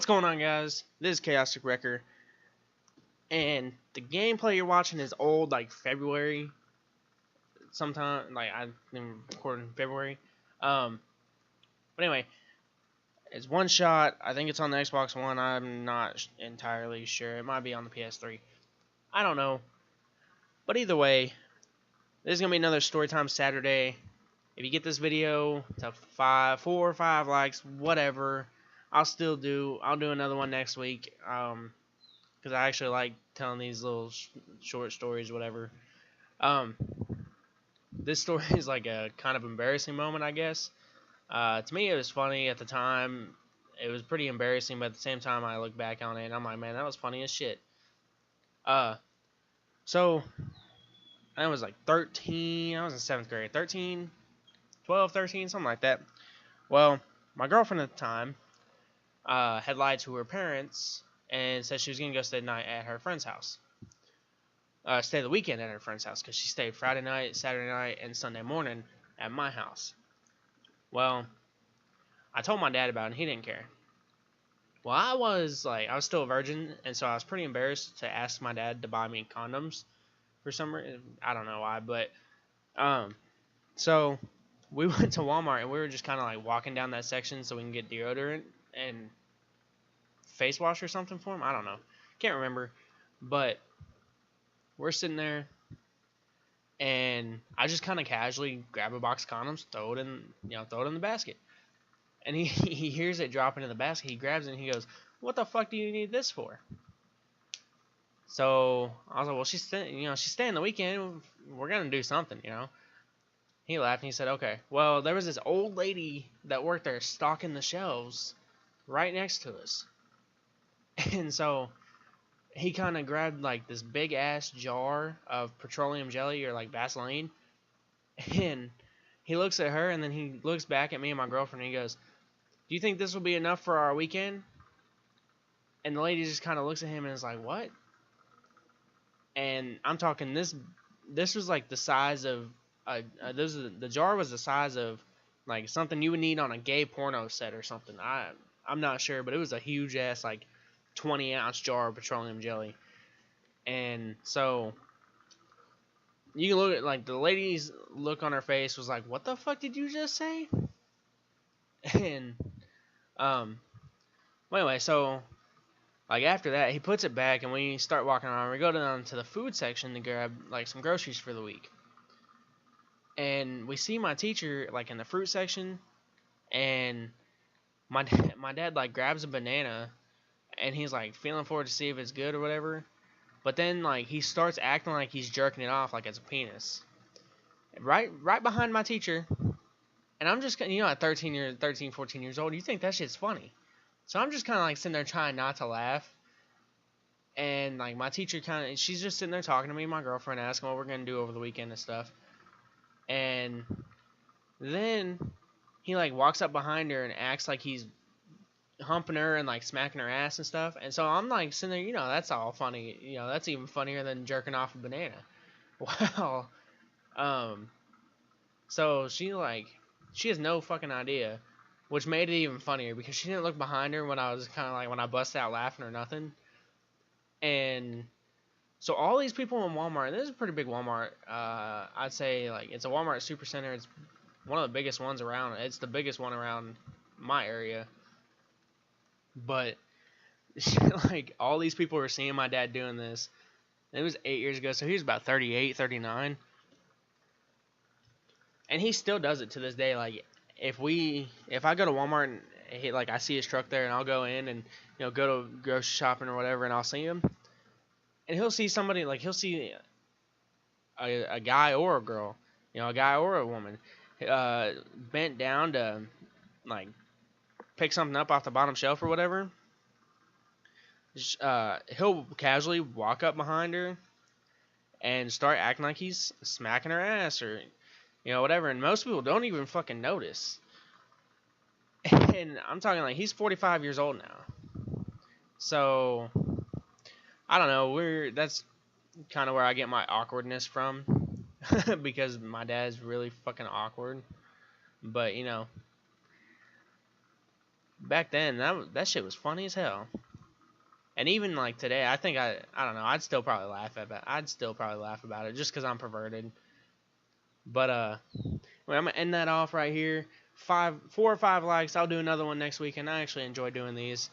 going on, guys? This is Chaotic Wrecker, and the gameplay you're watching is old, like February, sometime. Like I didn't record in February. But anyway, it's one shot. I think it's on the Xbox One. I'm not entirely sure. It might be on the PS3. I don't know. But either way, this is gonna be another Storytime Saturday. If you get this video to 4 or 5 likes, whatever, I'll do another one next week. Because I actually like telling these little short stories, whatever. This story is like a kind of embarrassing moment, I guess. To me, it was funny at the time. It was pretty embarrassing, but at the same time, I look back on it and I'm like, man, that was funny as shit. So I was like 13. I was in 7th grade. 13, 12, 13, something like that. Well, my girlfriend at the time had lied to her parents and said she was going to go stay the night at her friend's house. Stay the weekend at her friend's house, because she stayed Friday night, Saturday night, and Sunday morning at my house. Well, I told my dad about it, and he didn't care. Well, I was still a virgin, and so I was pretty embarrassed to ask my dad to buy me condoms for some reason. I don't know why, but so we went to Walmart, and we were just kind of like walking down that section so we can get deodorant and face wash or something for him. I don't know, can't remember, but we're sitting there, and I just kind of casually grab a box of condoms, throw it in the basket, and he hears it drop into the basket. He grabs it and he goes, "What the fuck do you need this for?" So I was like, "Well, she's staying the weekend. We're gonna do something, you know." He laughed and he said, "Okay." Well, there was this old lady that worked there stocking the shelves right next to us, and so he kind of grabbed like this big ass jar of petroleum jelly or like Vaseline, and he looks at her and then he looks back at me and my girlfriend and he goes, "Do you think this will be enough for our weekend?" And the lady just kind of looks at him and is like, "What?" And I'm talking this was like the size of the jar was the size of like something you would need on a gay porno set or something. I'm not sure, but it was a huge ass like 20-ounce jar of petroleum jelly. And so you can look at like the lady's look on her face was like, "What the fuck did you just say?" And well, anyway, so like after that, he puts it back and we start walking around. We go down to the food section to grab like some groceries for the week. And we see my teacher like in the fruit section, and my dad like grabs a banana and he's like feeling for it to see if it's good or whatever. But then like he starts acting like he's jerking it off like it's a penis. Right behind my teacher. And I'm just, at 13, 14 years old, you think that shit's funny. So I'm just kind of like sitting there trying not to laugh. And like my teacher she's just sitting there talking to me, my girlfriend, asking what we're going to do over the weekend and stuff. And then he like walks up behind her and acts like he's humping her and like smacking her ass and stuff. And so I'm like sitting there, that's all funny. That's even funnier than jerking off a banana. Well, so she has no fucking idea, which made it even funnier because she didn't look behind her when I was kind of like when I busted out laughing or nothing. And so all these people in Walmart, and this is a pretty big Walmart. I'd say like it's a Walmart Supercenter. It's one of the biggest ones around. It's the biggest one around my area. But like all these people were seeing my dad doing this. And it was 8 years ago, so he was about 38, 39. And he still does it to this day. Like if I go to Walmart and I see his truck there, and I'll go in and go to grocery shopping or whatever, and I'll see him, and he'll see somebody, like he'll see a guy or a girl, a guy or a woman, bent down to like pick something up off the bottom shelf or whatever. He'll casually walk up behind her and start acting like he's smacking her ass or whatever, and most people don't even fucking notice. And I'm talking like he's 45 years old now. So I don't know, that's kind of where I get my awkwardness from. Because my dad's really fucking awkward. But back then that shit was funny as hell. And even like today, I think I don't know, I'd still probably laugh about it just because I'm perverted. But well, I'm gonna end that off right here. 4 or 5 likes. I'll do another one next week, and I actually enjoy doing these.